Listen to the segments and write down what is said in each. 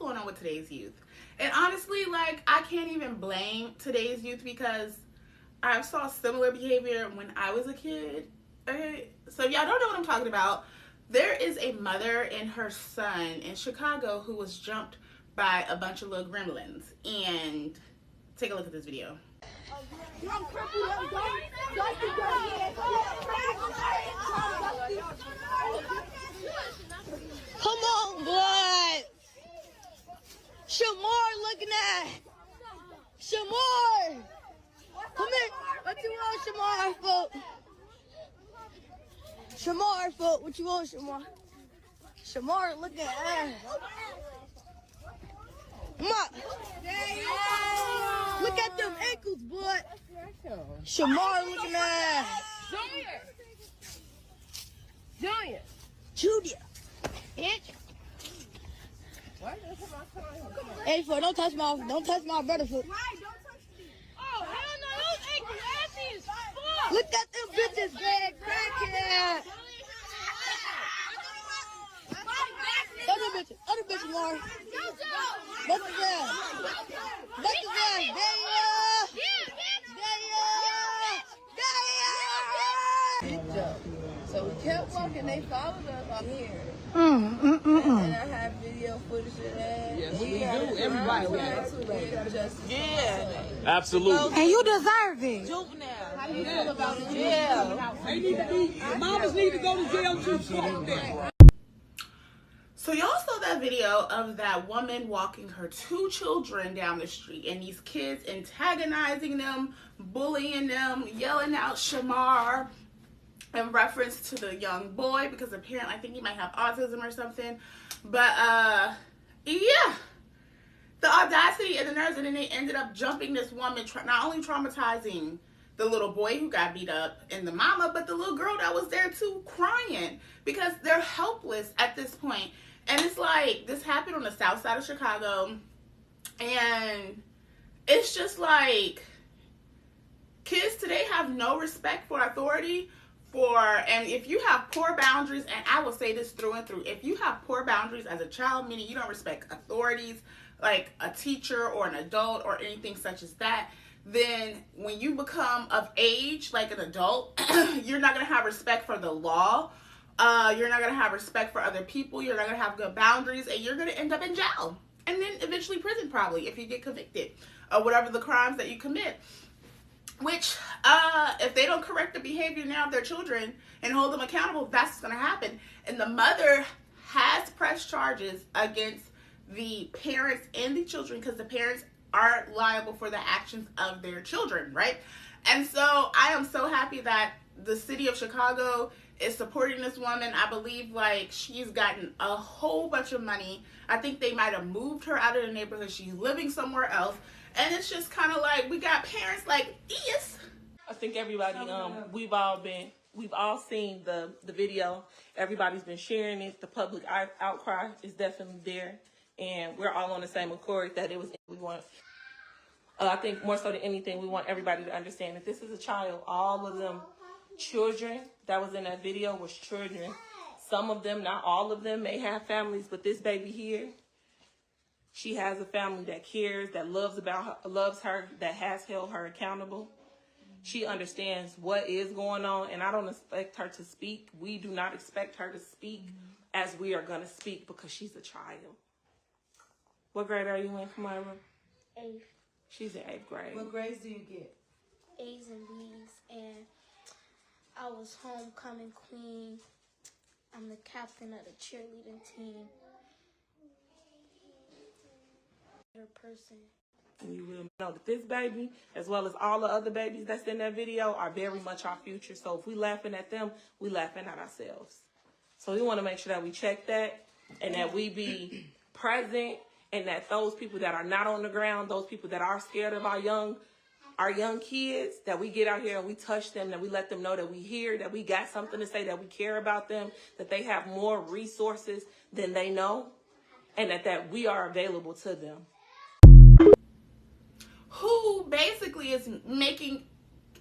going on with today's youth. And honestly, like, I can't even blame today's youth because I saw similar behavior when I was a kid. Okay? So if y'all don't know what I'm talking about, there is a mother and her son in Chicago who was jumped by a bunch of little gremlins. And take a look at this video. Come on, blood. Shamar looking at. Shamar. Come here. What you want, Shamar, foot? Shamar, foot. What you want, Shamar? Shamar looking at. Come on. Look at them ankles, boy. Shamar looking at. Junior. Bitch. Hey, foot, don't touch my brother, foot. Oh, hell no, those ankles assy as fuck. Look at them bitches, man. Crackhead. Other bitches, more. What's his ass? What's his ass? So we kept walking, they followed us up here. And I have video footage of that. Yes, we do. Everybody Yeah. Absolutely. And you deserve it. Juvenile. How do you feel about the jail? They need to be, mamas need to go to jail too. So y'all saw that video of that woman walking her 2 children down the street and these kids antagonizing them, bullying them, yelling out Shamar in reference to the young boy because apparently I think he might have autism or something. But yeah, the audacity and the nerves, and then they ended up jumping this woman, not only traumatizing the little boy who got beat up and the mama, but the little girl that was there too, crying because they're helpless at this point. And it's like, this happened on the south side of Chicago, and it's just like, kids today have no respect for authority, and if you have poor boundaries, and I will say this through and through, if you have poor boundaries as a child, meaning you don't respect authorities, like a teacher or an adult or anything such as that, then when you become of age, like an adult, you're not going to have respect for the law. You're not going to have respect for other people. You're not going to have good boundaries, and you're going to end up in jail. And then eventually prison, probably, if you get convicted of whatever the crimes that you commit. Which, if they don't correct the behavior now of their children and hold them accountable, that's what's going to happen. And the mother has pressed charges against the parents and the children because the parents are liable for the actions of their children, right? And so I am so happy that the city of Chicago is supporting this woman. I believe like she's gotten a whole bunch of money. I think they might have moved her out of the neighborhood. She's living somewhere else. And it's just kind of like, we got parents like, yes. I think everybody, we've all seen the video. Everybody's been sharing it. The public outcry is definitely there. And we're all on the same accord that it was, we want, I think more so than anything, we want everybody to understand that this is a child. All of them children that was in that video was children. Some of them, not all of them, may have families, but this baby here, she has a family that cares, that loves her, that has held her accountable. She understands what is going on, and I don't expect her to speak. We do not expect her to speak as we are going to speak because she's a child. What grade are you in, Kamira? 8th. She's in 8th grade. What grades do you get? A's and B's, and I was homecoming queen. I'm the captain of the cheerleading team. Person. And you will know that this baby, as well as all the other babies that's in that video, are very much our future. So if we laughing at them, we laughing at ourselves. So we want to make sure that we check that and that we be present, and that those people that are not on the ground, those people that are scared of our young kids, that we get out here and we touch them, that we let them know that we hear, that we got something to say, that we care about them, that they have more resources than they know, and that we are available to them. Who basically is making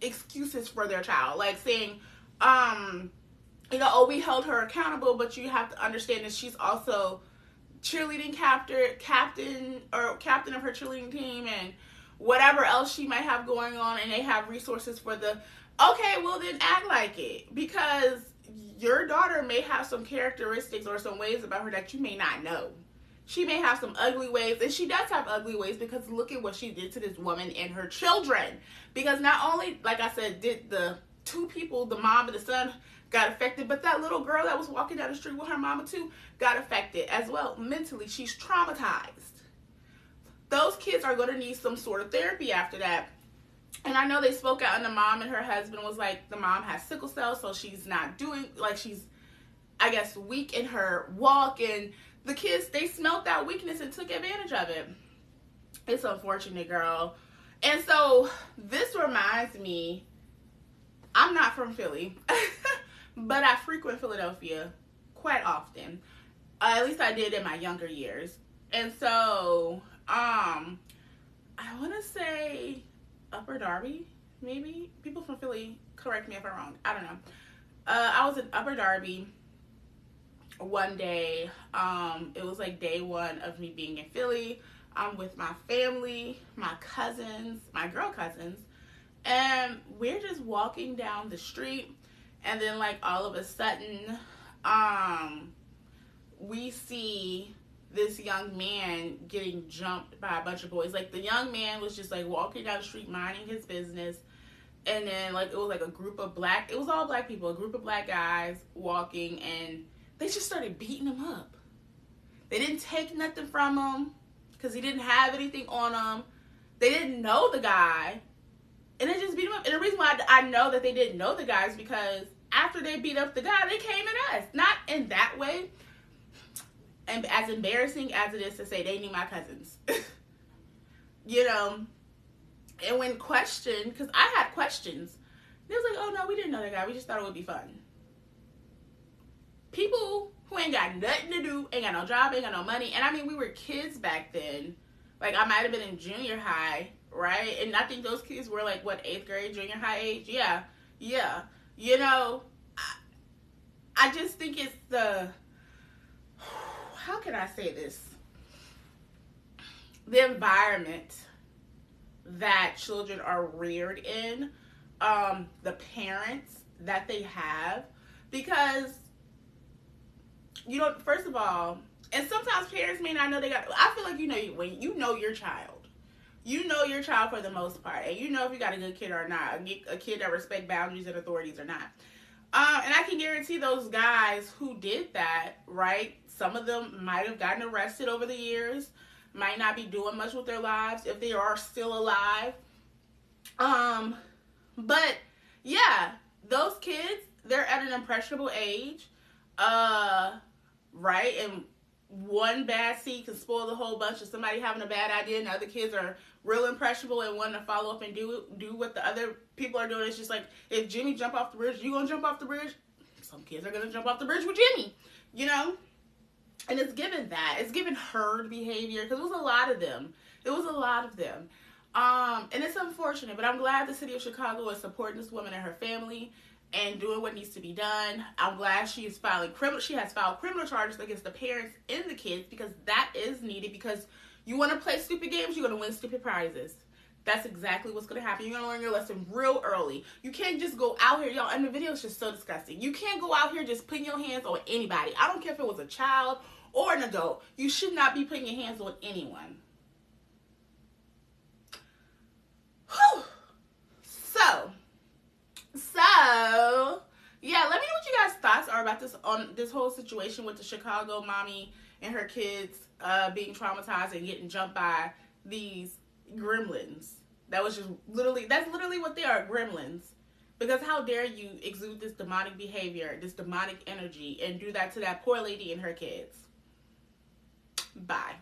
excuses for their child, like saying, oh, we held her accountable, but you have to understand that she's also cheerleading captain of her cheerleading team and whatever else she might have going on, and they have resources for the, okay, well then act like it, because your daughter may have some characteristics or some ways about her that you may not know. She may have some ugly ways, and she does have ugly ways, because look at what she did to this woman and her children. Because not only, like I said, did the two people, the mom and the son, got affected, but that little girl that was walking down the street with her mama too got affected as well. Mentally, she's traumatized. Those kids are going to need some sort of therapy after that. And I know they spoke out, and the mom and her husband was like, the mom has sickle cell, so she's not doing, like, she's, I guess, weak in her walk, and the kids, they smelt that weakness and took advantage of it. It's unfortunate, girl. And so this reminds me, I'm not from Philly, but I frequent Philadelphia quite often. At least I did in my younger years. And so, I want to say Upper Darby, maybe? People from Philly, correct me if I'm wrong. I don't know. I was in Upper Darby one day. It was like day one of me being in Philly. I'm with my family, my cousins, my girl cousins, and we're just walking down the street, and then like all of a sudden, we see this young man getting jumped by a bunch of boys. Like, the young man was just like walking down the street minding his business, and then like it was like a group of it was all black people, a group of black guys walking, and they just started beating him up. They didn't take nothing from him because he didn't have anything on him. They didn't know the guy, and they just beat him up. And the reason why I know that they didn't know the guy is because after they beat up the guy, they came at us. Not in that way, and as embarrassing as it is to say they knew my cousins. You know, and when questioned, because I had questions, they was like, oh no, we didn't know that guy, we just thought it would be fun. People who ain't got nothing to do, ain't got no job, ain't got no money. And I mean, we were kids back then. Like, I might have been in junior high, right? And I think those kids were like, what, 8th grade, junior high age? Yeah. You know, I just think it's the, how can I say this? The environment that children are reared in, the parents that they have, because, you know, first of all, and sometimes parents may not know they got, I feel like, you know, when you know your child, you know your child for the most part, and you know if you got a good kid or not, a kid that respect boundaries and authorities or not. And I can guarantee those guys who did that, right, some of them might have gotten arrested over the years, might not be doing much with their lives if they are still alive. But yeah, those kids, they're at an impressionable age, right? And one bad seed can spoil the whole bunch of somebody having a bad idea, and the other kids are real impressionable and wanting to follow up and do what the other people are doing. It's just like, if Jimmy jump off the bridge, you gonna jump off the bridge? Some kids are gonna jump off the bridge with Jimmy, you know? And it's given that. It's given herd behavior, because it was a lot of them. And it's unfortunate, but I'm glad the city of Chicago is supporting this woman and her family and doing what needs to be done. I'm glad she has filed criminal charges against the parents and the kids, because that is needed, because you want to play stupid games, you're going to win stupid prizes. That's exactly what's going to happen. You're going to learn your lesson real early. You can't just go out here, y'all, and the video is just so disgusting. You can't go out here just putting your hands on anybody. I don't care if it was a child or an adult. You should not be putting your hands on anyone. Whew. So, yeah, let me know what you guys' thoughts are about this whole situation with the Chicago mommy and her kids being traumatized and getting jumped by these gremlins. That's literally what they are, gremlins. Because how dare you exude this demonic behavior, this demonic energy, and do that to that poor lady and her kids. Bye.